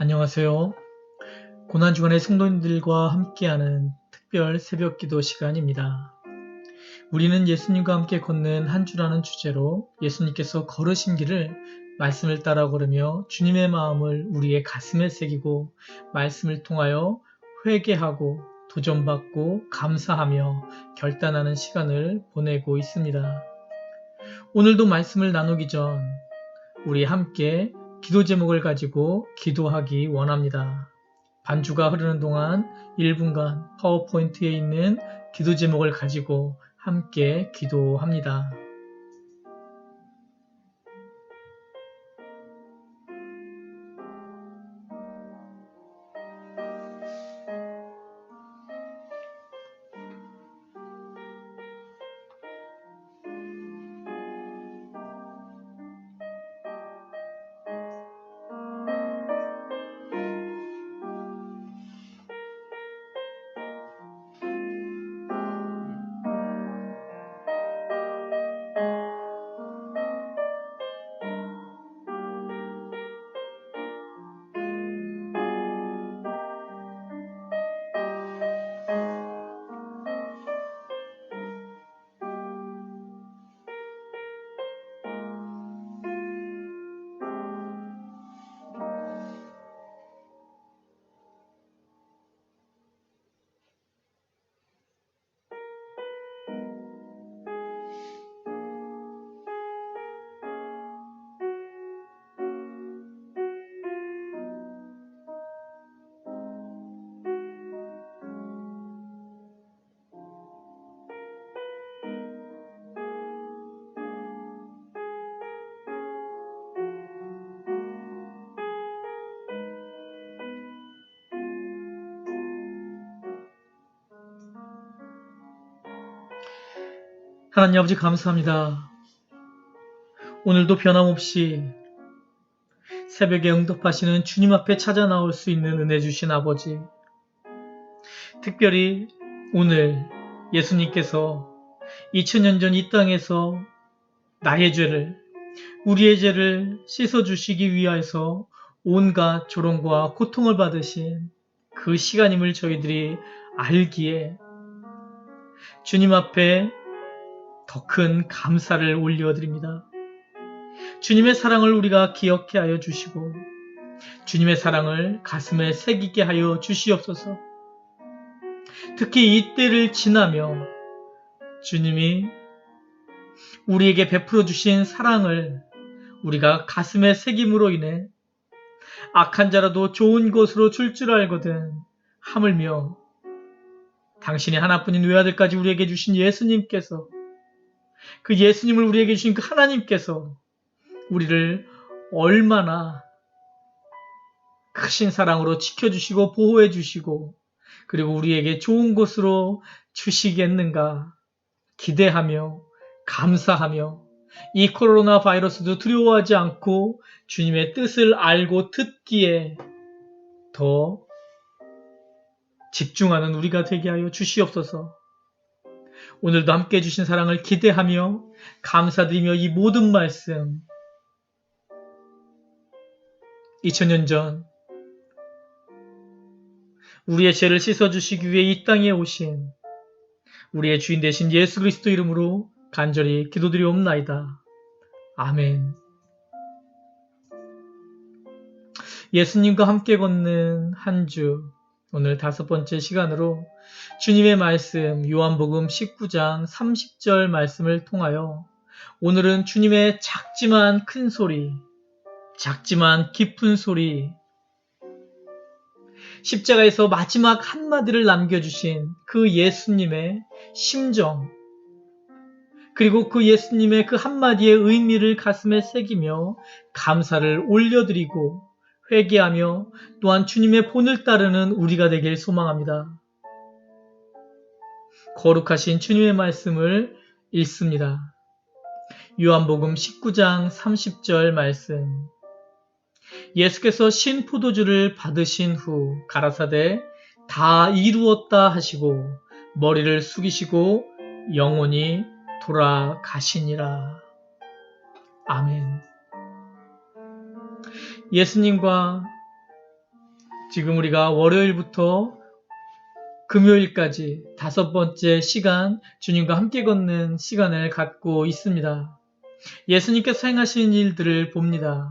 안녕하세요. 고난주간의 성도님들과 함께하는 특별 새벽 기도 시간입니다. 우리는 예수님과 함께 걷는 한 주라는 주제로 예수님께서 걸으신 길을 말씀을 따라 걸으며 주님의 마음을 우리의 가슴에 새기고 말씀을 통하여 회개하고 도전받고 감사하며 결단하는 시간을 보내고 있습니다. 오늘도 말씀을 나누기 전 우리 함께 기도 제목을 가지고 기도하기 원합니다. 반주가 흐르는 동안 1분간 파워포인트에 있는 기도 제목을 가지고 함께 기도합니다. 하나님 아버지 감사합니다. 오늘도 변함없이 새벽에 응답하시는 주님 앞에 찾아 나올 수 있는 은혜 주신 아버지, 특별히 오늘 예수님께서 2000년 전 이 땅에서 나의 죄를, 우리의 죄를 씻어주시기 위하여서 온갖 조롱과 고통을 받으신 그 시간임을 저희들이 알기에 주님 앞에 더 큰 감사를 올려드립니다. 주님의 사랑을 우리가 기억해 하여 주시고 주님의 사랑을 가슴에 새기게 하여 주시옵소서. 특히 이 때를 지나며 주님이 우리에게 베풀어 주신 사랑을 우리가 가슴에 새김으로 인해 악한 자라도 좋은 것으로 줄 알거든 하물며 당신이 하나뿐인 외아들까지 우리에게 주신 예수님께서, 그 예수님을 우리에게 주신 그 하나님께서 우리를 얼마나 크신 사랑으로 지켜주시고 보호해주시고 그리고 우리에게 좋은 것으로 주시겠는가 기대하며 감사하며 이 코로나 바이러스도 두려워하지 않고 주님의 뜻을 알고 듣기에 더 집중하는 우리가 되게 하여 주시옵소서. 오늘도 함께 해주신 사랑을 기대하며 감사드리며 이 모든 말씀 2000년 전 우리의 죄를 씻어주시기 위해 이 땅에 오신 우리의 주인 되신 예수 그리스도 이름으로 간절히 기도드리옵나이다. 아멘. 예수님과 함께 걷는 한 주, 오늘 5번째 시간으로 주님의 말씀 요한복음 19장 30절 말씀을 통하여 오늘은 주님의 작지만 큰 소리, 작지만 깊은 소리, 십자가에서 마지막 한마디를 남겨주신 그 예수님의 심정, 그리고 그 예수님의 그 한마디의 의미를 가슴에 새기며 감사를 올려드리고 회개하며 또한 주님의 본을 따르는 우리가 되길 소망합니다. 거룩하신 주님의 말씀을 읽습니다. 요한복음 19장 30절 말씀. 예수께서 신 포도주를 받으신 후 가라사대 다 이루었다 하시고 머리를 숙이시고 영원히 돌아가시니라. 아멘. 예수님과 지금 우리가 월요일부터 금요일까지 5번째 시간 주님과 함께 걷는 시간을 갖고 있습니다. 예수님께서 행하신 일들을 봅니다.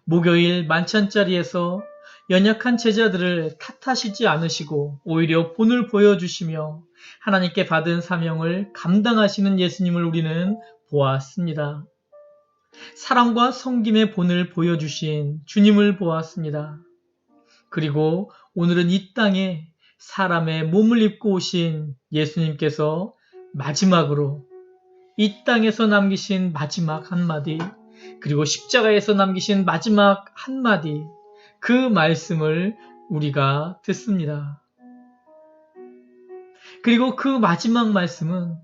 목요일 만찬자리에서 연약한 제자들을 탓하시지 않으시고 오히려 본을 보여주시며 하나님께 받은 사명을 감당하시는 예수님을 우리는 보았습니다. 사랑과 섬김의 본을 보여주신 주님을 보았습니다. 그리고 오늘은 이 땅에 사람의 몸을 입고 오신 예수님께서 마지막으로 이 땅에서 남기신 마지막 한마디, 그리고 십자가에서 남기신 마지막 한마디, 그 말씀을 우리가 듣습니다. 그리고 그 마지막 말씀은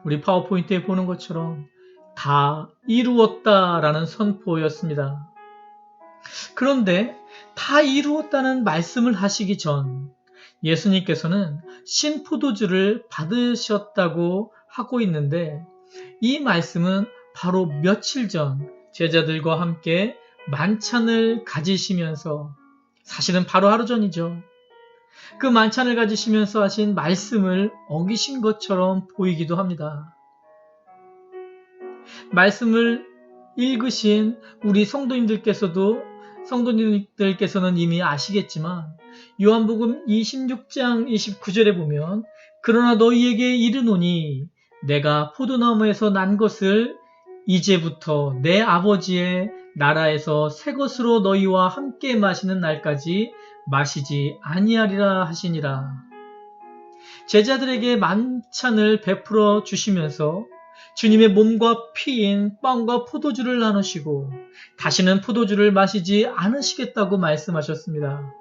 우리 파워포인트에 보는 것처럼 다 이루었다라는 선포였습니다. 그런데 다 이루었다는 말씀을 하시기 전 예수님께서는 신포도주를 받으셨다고 하고 있는데, 이 말씀은 바로 며칠 전 제자들과 함께 만찬을 가지시면서, 사실은 바로 하루 전이죠. 그 만찬을 가지시면서 하신 말씀을 어기신 것처럼 보이기도 합니다. 말씀을 읽으신 우리 성도님들께서는 이미 아시겠지만, 요한복음 26장 29절에 보면 그러나 너희에게 이르노니 내가 포도나무에서 난 것을 이제부터 내 아버지의 나라에서 새 것으로 너희와 함께 마시는 날까지 마시지 아니하리라 하시니라. 제자들에게 만찬을 베풀어 주시면서 주님의 몸과 피인 빵과 포도주를 나누시고 다시는 포도주를 마시지 않으시겠다고 말씀하셨습니다.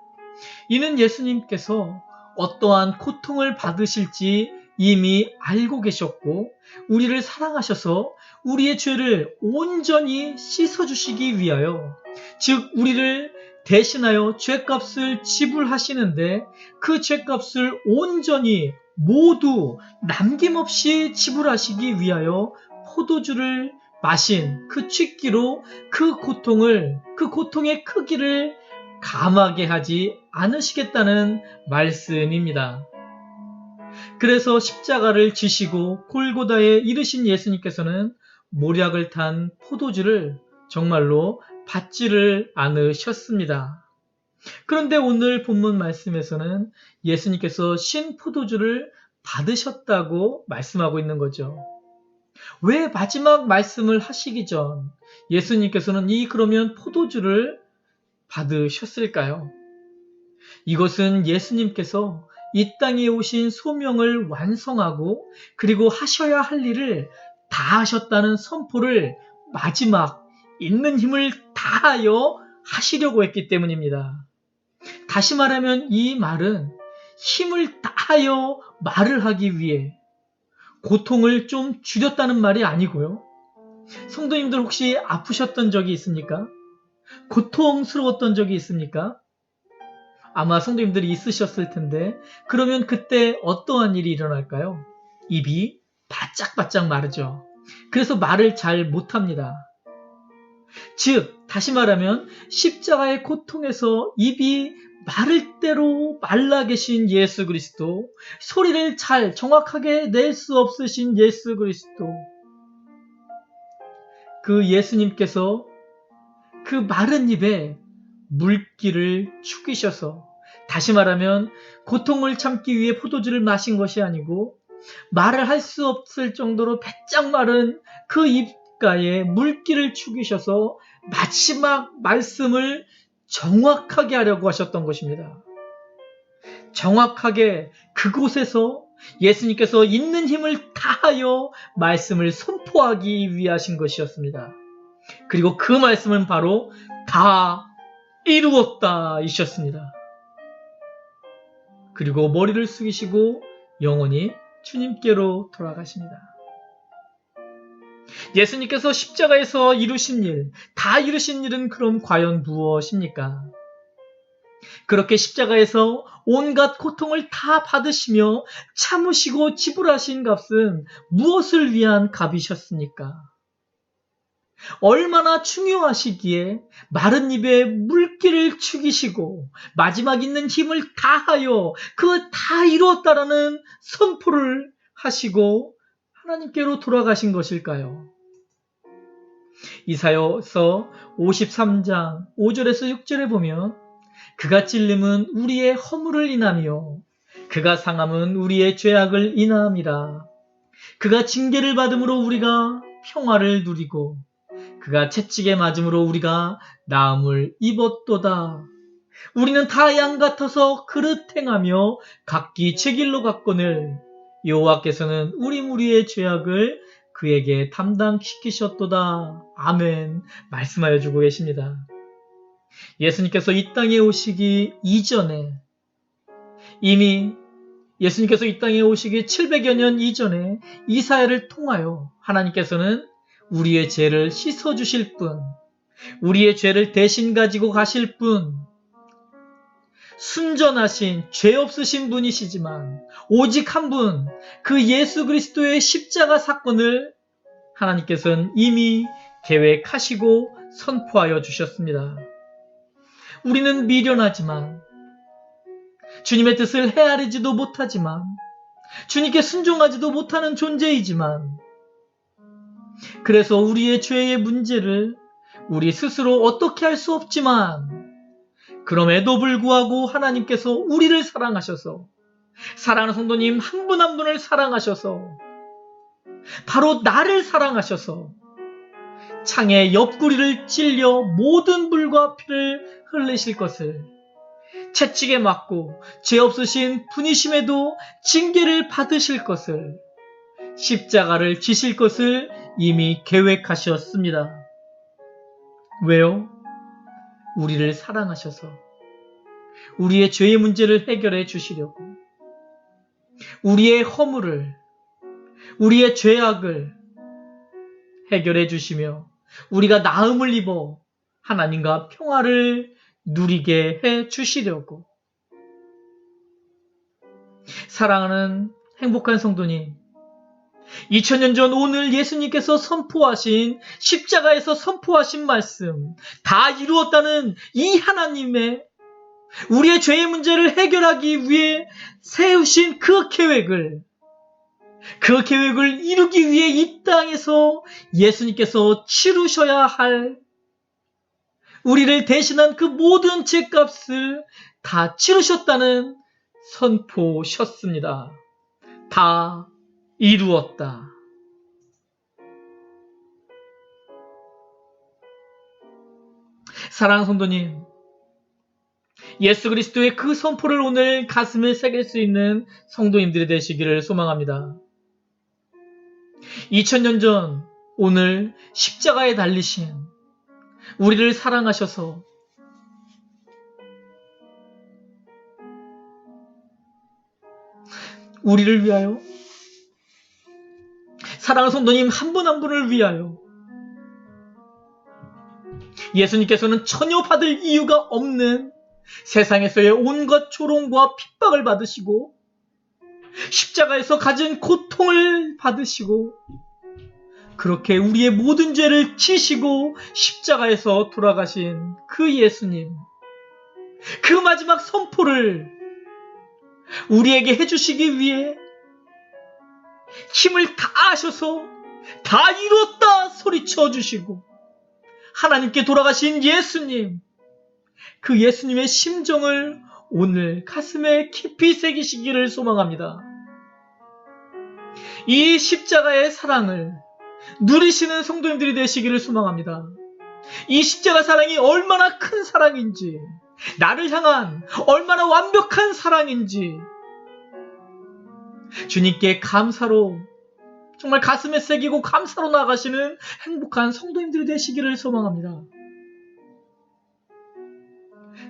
이는 예수님께서 어떠한 고통을 받으실지 이미 알고 계셨고 우리를 사랑하셔서 우리의 죄를 온전히 씻어주시기 위하여, 즉 우리를 대신하여 죄값을 지불하시는데 그 죄값을 온전히 모두 남김없이 지불하시기 위하여 포도주를 마신 그 취기로 그 고통의 크기를 감하게 하지 않으시겠다는 말씀입니다. 그래서 십자가를 지시고 골고다에 이르신 예수님께서는 모략을 탄 포도주를 정말로 받지를 않으셨습니다. 그런데 오늘 본문 말씀에서는 예수님께서 신 포도주를 받으셨다고 말씀하고 있는 거죠. 왜 마지막 말씀을 하시기 전 예수님께서는 그러면 포도주를 받으셨을까요? 이것은 예수님께서 이 땅에 오신 소명을 완성하고 그리고 하셔야 할 일을 다 하셨다는 선포를 마지막 있는 힘을 다하여 하시려고 했기 때문입니다. 다시 말하면 이 말은 힘을 다하여 말을 하기 위해 고통을 좀 줄였다는 말이 아니고요. 성도님들 혹시 아프셨던 적이 있습니까? 고통스러웠던 적이 있습니까? 아마 성도님들이 있으셨을 텐데, 그러면 그때 어떠한 일이 일어날까요? 입이 바짝바짝 마르죠. 그래서 말을 잘 못합니다. 즉, 다시 말하면 십자가의 고통에서 입이 마를 대로 말라 계신 예수 그리스도, 소리를 잘 정확하게 낼 수 없으신 예수 그리스도, 그 예수님께서 그 마른 입에 물기를 축이셔서, 다시 말하면 고통을 참기 위해 포도주를 마신 것이 아니고 말을 할 수 없을 정도로 배짱 마른 그 입가에 물기를 축이셔서 마지막 말씀을 정확하게 하려고 하셨던 것입니다. 정확하게 그곳에서 예수님께서 있는 힘을 다하여 말씀을 선포하기 위하신 것이었습니다. 그리고 그 말씀은 바로 다 이루었다 이셨습니다. 그리고 머리를 숙이시고 영원히 주님께로 돌아가십니다. 예수님께서 십자가에서 이루신 일, 다 이루신 일은 그럼 과연 무엇입니까? 그렇게 십자가에서 온갖 고통을 다 받으시며 참으시고 지불하신 값은 무엇을 위한 값이셨습니까? 얼마나 중요하시기에 마른 입에 물기를 죽이시고 마지막 있는 힘을 다하여 그 다 이루었다라는 선포를 하시고 하나님께로 돌아가신 것일까요? 이사야서 53장 5절에서 6절에 보면 그가 찔림은 우리의 허물을 인하며 그가 상함은 우리의 죄악을 인함이라. 그가 징계를 받음으로 우리가 평화를 누리고 그가 채찍에 맞음으로 우리가 나음을 입었도다. 우리는 다 양 같아서 그릇 행하며 각기 제 길로 갔거늘 여호와께서는 우리 무리의 죄악을 그에게 담당시키셨도다. 아멘. 말씀하여 주고 계십니다. 예수님께서 이 땅에 오시기 이전에 이미 예수님께서 이 땅에 오시기 700여 년 이전에 이사야를 통하여 하나님께서는 우리의 죄를 씻어주실 분, 우리의 죄를 대신 가지고 가실 분, 순전하신 죄 없으신 분이시지만 오직 한 분, 그 예수 그리스도의 십자가 사건을 하나님께서는 이미 계획하시고 선포하여 주셨습니다. 우리는 미련하지만 주님의 뜻을 헤아리지도 못하지만 주님께 순종하지도 못하는 존재이지만 그래서 우리의 죄의 문제를 우리 스스로 어떻게 할 수 없지만 그럼에도 불구하고 하나님께서 우리를 사랑하셔서 사랑하는 성도님 한 분 한 분을 사랑하셔서 바로 나를 사랑하셔서 창에 옆구리를 찔려 모든 불과 피를 흘리실 것을 채찍에 맞고 죄 없으신 분이심에도 징계를 받으실 것을 십자가를 지실 것을 이미 계획하셨습니다. 왜요? 우리를 사랑하셔서 우리의 죄의 문제를 해결해 주시려고 우리의 허물을 우리의 죄악을 해결해 주시며 우리가 나음을 입어 하나님과 평화를 누리게 해 주시려고. 사랑하는 행복한 성도님, 2000년 전 오늘 예수님께서 선포하신 십자가에서 선포하신 말씀 다 이루었다는 이 하나님의 우리의 죄의 문제를 해결하기 위해 세우신 그 계획을 이루기 위해 이 땅에서 예수님께서 치르셔야 할 우리를 대신한 그 모든 죄값을 다 치르셨다는 선포셨습니다. 다 이루었다. 사랑하는 성도님, 예수 그리스도의 그 선포를 오늘 가슴에 새길 수 있는 성도님들이 되시기를 소망합니다. 2000년 전 오늘 십자가에 달리신 우리를 사랑하셔서 우리를 위하여 사랑하는 성도님 한 분 한 분을 위하여 예수님께서는 전혀 받을 이유가 없는 세상에서의 온갖 조롱과 핍박을 받으시고 십자가에서 가진 고통을 받으시고 그렇게 우리의 모든 죄를 지시고 십자가에서 돌아가신 그 예수님, 그 마지막 선포를 우리에게 해주시기 위해 힘을 다하셔서 다 이뤘다 소리쳐 주시고 하나님께 돌아가신 예수님, 그 예수님의 심정을 오늘 가슴에 깊이 새기시기를 소망합니다. 이 십자가의 사랑을 누리시는 성도님들이 되시기를 소망합니다. 이 십자가 사랑이 얼마나 큰 사랑인지, 나를 향한 얼마나 완벽한 사랑인지 주님께 감사로 정말 가슴에 새기고 감사로 나가시는 행복한 성도님들이 되시기를 소망합니다.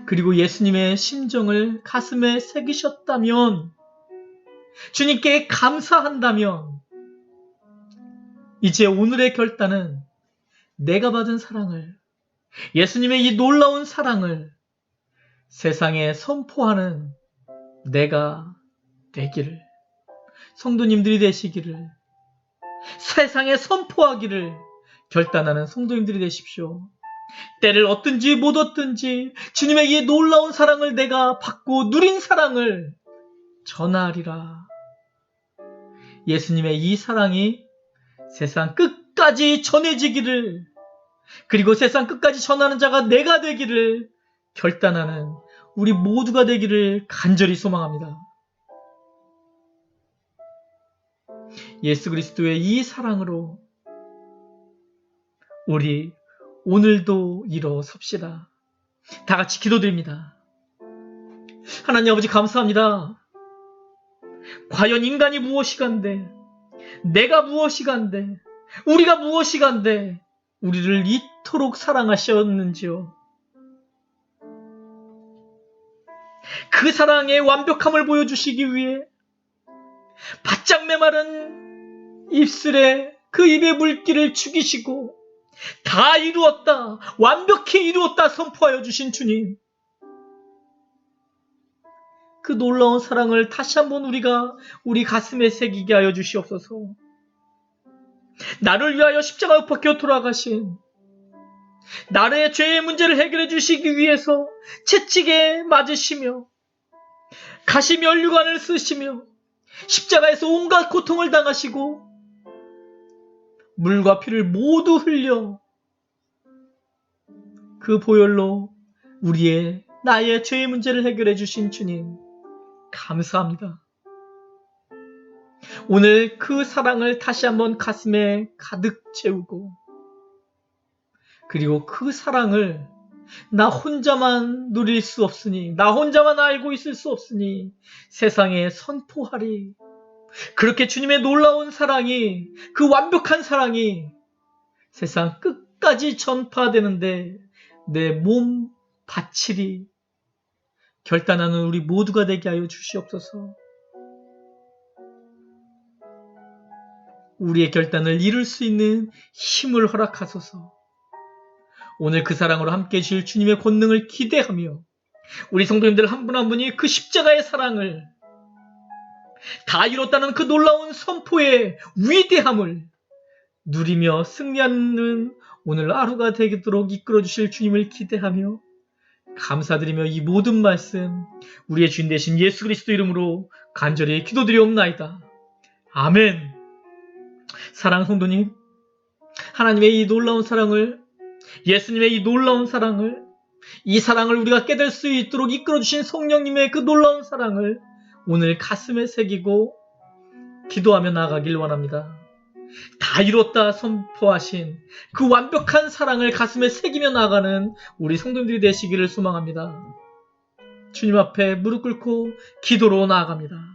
그리고 예수님의 심정을 가슴에 새기셨다면, 주님께 감사한다면 이제 오늘의 결단은 내가 받은 사랑을, 예수님의 이 놀라운 사랑을 세상에 선포하는 내가 되기를, 성도님들이 되시기를, 세상에 선포하기를 결단하는 성도님들이 되십시오. 때를 얻든지 못 얻든지 주님의 이 놀라운 사랑을 내가 받고 누린 사랑을 전하리라. 예수님의 이 사랑이 세상 끝까지 전해지기를, 그리고 세상 끝까지 전하는 자가 내가 되기를 결단하는 우리 모두가 되기를 간절히 소망합니다. 예수 그리스도의 이 사랑으로 우리 오늘도 일어섭시다. 다 같이 기도드립니다. 하나님 아버지 감사합니다. 과연 인간이 무엇이간데, 내가 무엇이간데, 우리가 무엇이간데 우리를 이토록 사랑하셨는지요. 그 사랑의 완벽함을 보여주시기 위해 바짝 메마른 입술에 그 입의 물기를 죽이시고 다 이루었다, 완벽히 이루었다 선포하여 주신 주님, 그 놀라운 사랑을 다시 한번 우리가 우리 가슴에 새기게 하여 주시옵소서. 나를 위하여 십자가에 못 박혀 돌아가신, 나의 죄의 문제를 해결해 주시기 위해서 채찍에 맞으시며 가시 면류관을 쓰시며 십자가에서 온갖 고통을 당하시고 물과 피를 모두 흘려 그 보혈로 나의 죄의 문제를 해결해 주신 주님, 감사합니다. 오늘 그 사랑을 다시 한번 가슴에 가득 채우고, 그리고 그 사랑을 나 혼자만 누릴 수 없으니, 나 혼자만 알고 있을 수 없으니 세상에 선포하리. 그렇게 주님의 놀라운 사랑이, 그 완벽한 사랑이 세상 끝까지 전파되는데 내 몸 바치리 결단하는 우리 모두가 되게 하여 주시옵소서. 우리의 결단을 이룰 수 있는 힘을 허락하소서. 오늘 그 사랑으로 함께해 주실 주님의 권능을 기대하며 우리 성도님들 한 분 한 분이 그 십자가의 사랑을, 다 이뤘다는 그 놀라운 선포의 위대함을 누리며 승리하는 오늘 하루가 되도록 이끌어 주실 주님을 기대하며 감사드리며 이 모든 말씀 우리의 주인 되신 예수 그리스도 이름으로 간절히 기도드리옵나이다. 아멘. 사랑하는 성도님, 하나님의 이 놀라운 사랑을, 예수님의 이 놀라운 사랑을, 이 사랑을 우리가 깨달을 수 있도록 이끌어주신 성령님의 그 놀라운 사랑을 오늘 가슴에 새기고 기도하며 나아가길 원합니다. 다 이뤘다 선포하신 그 완벽한 사랑을 가슴에 새기며 나아가는 우리 성도님들이 되시기를 소망합니다. 주님 앞에 무릎 꿇고 기도로 나아갑니다.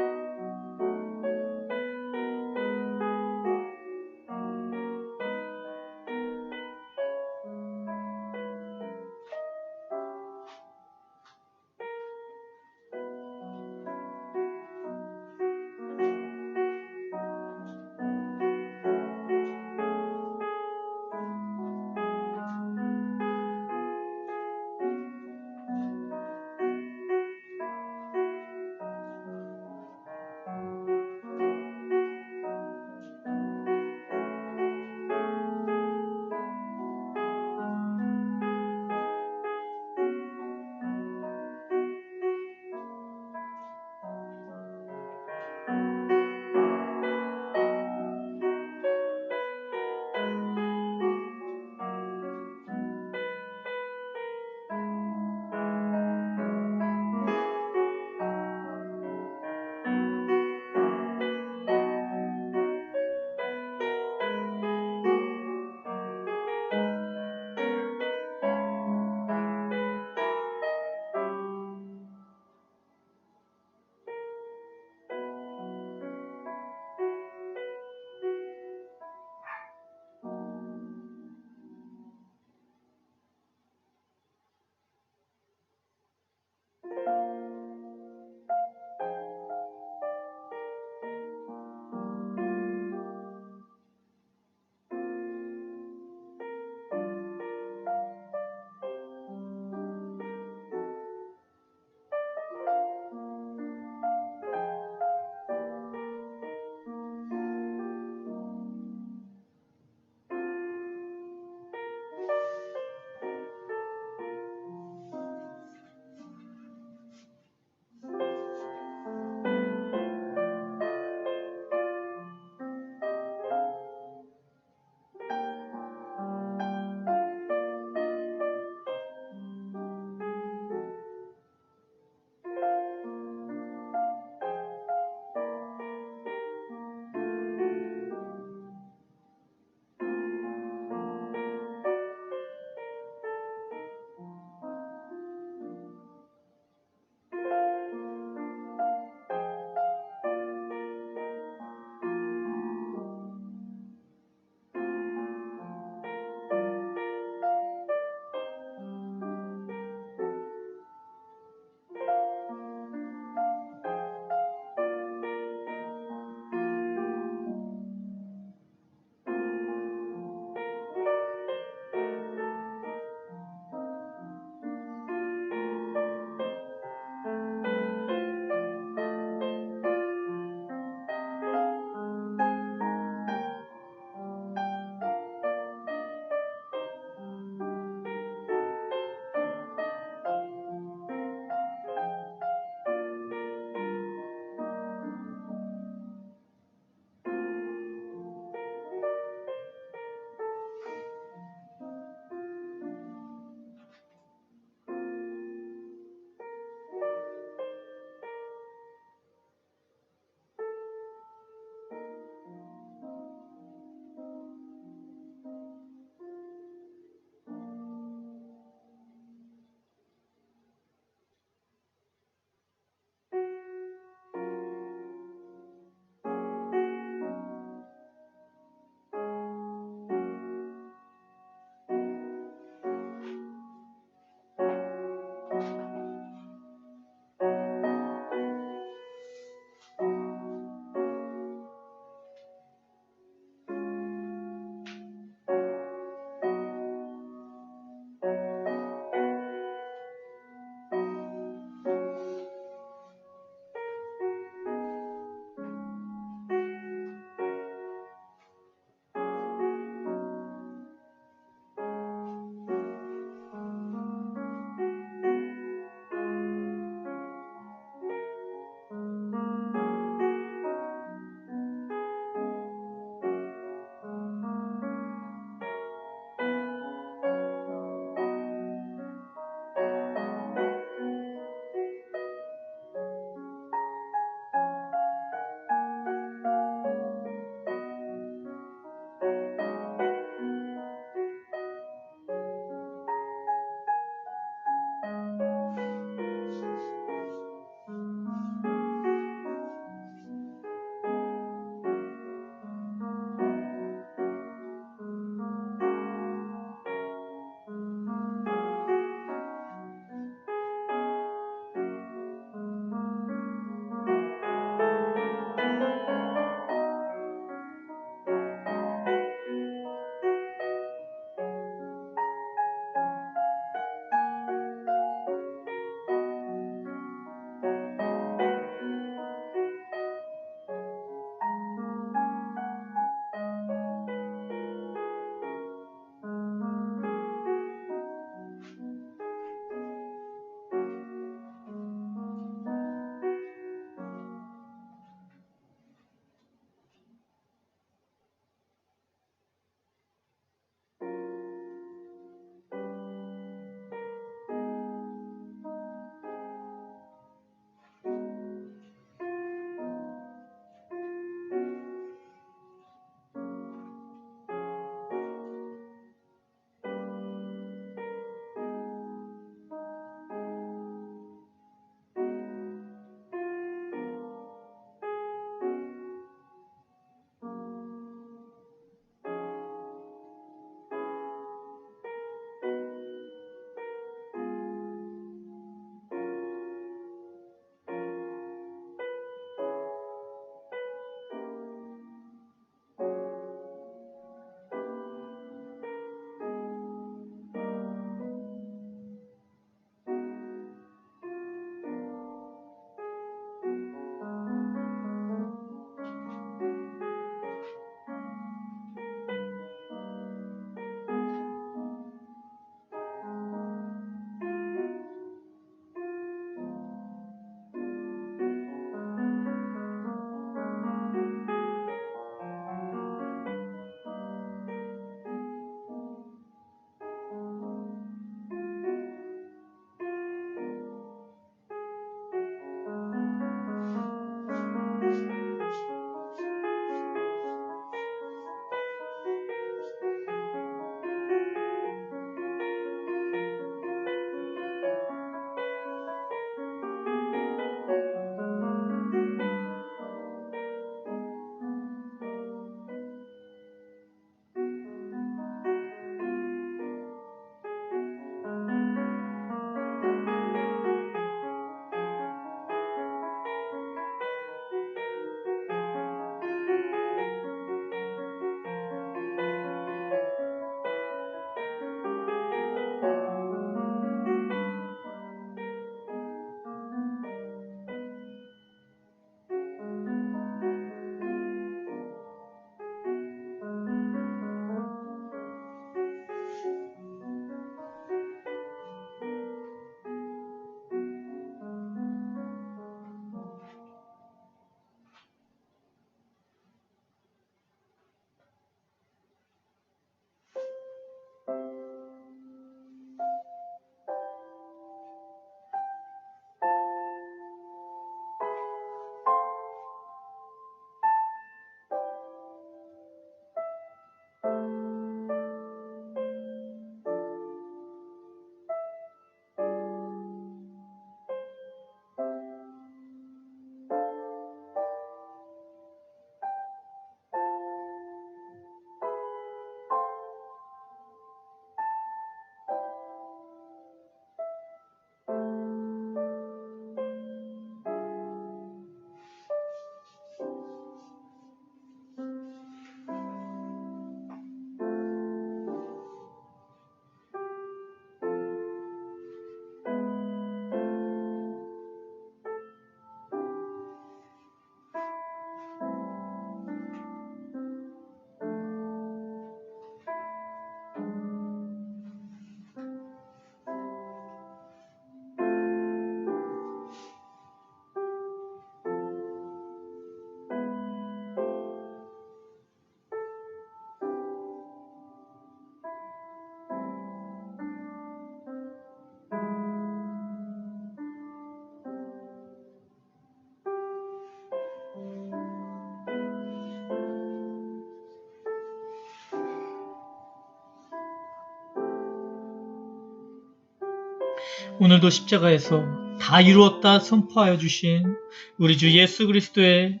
오늘도 십자가에서 다 이루었다 선포하여 주신 우리 주 예수 그리스도의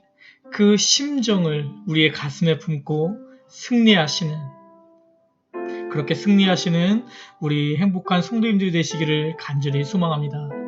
그 심정을 우리의 가슴에 품고 승리하시는, 그렇게 승리하시는 우리 행복한 성도님들이 되시기를 간절히 소망합니다.